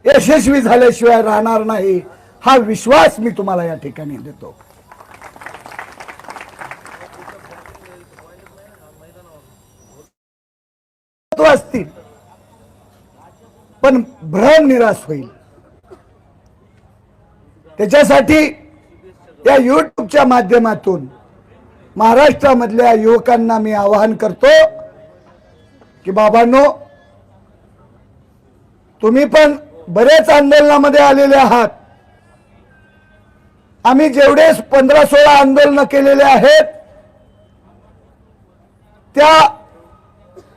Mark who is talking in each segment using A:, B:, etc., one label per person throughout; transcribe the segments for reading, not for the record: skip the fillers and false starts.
A: यशस्वी झाल्याशिवाय राहणार नाही, हा विश्वास मी तुम्हाला या ठिकाणी देतो. असतील पण भ्रम निराश होईल. त्याच्यासाठी या युट्यूबच्या माध्यमातून महाराष्ट्रामधल्या युवकांना मी आवाहन करतो की बाबांनो, तुम्ही पण बरेच आंदोलनामध्ये आलेले आहात. आम्ही जेवढे 15-16 आंदोलन केलेले आहेत त्या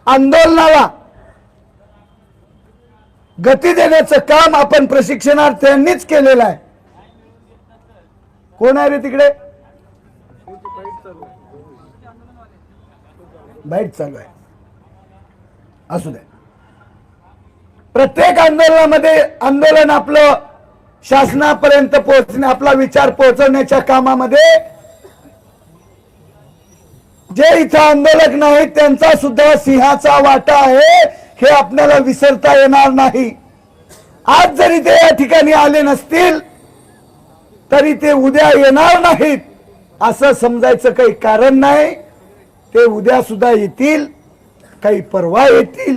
A: आंदोलनाला गती देण्याचं काम आपण प्रशिक्षणार्थ्यांनीच केलेलं आहे. कोण आहे रे तिकडे? बाईट चालू आहे, असू दे. प्रत्येक आंदोलनामध्ये आंदोलन आपलं शासनापर्यंत पोहोचणे, आपला विचार पोहोचवण्याच्या कामामध्ये जे इथं आंदोलक नाहीत त्यांचा सुद्धा सिंहाचा वाटा आहे, हे आपल्याला विसरता येणार नाही. आज जरी ते या ठिकाणी आले नसतील तरी ते उद्या येणार नाहीत असं समजायचं काही कारण नाही. ते उद्या सुद्धा येतील, काही परवा येतील,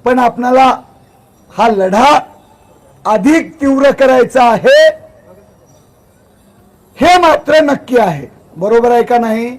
A: पण आपल्याला हा लढा अधिक तीव्र करायचा आहे, हे मात्र नक्की आहे. बरोबर आहे का नाही?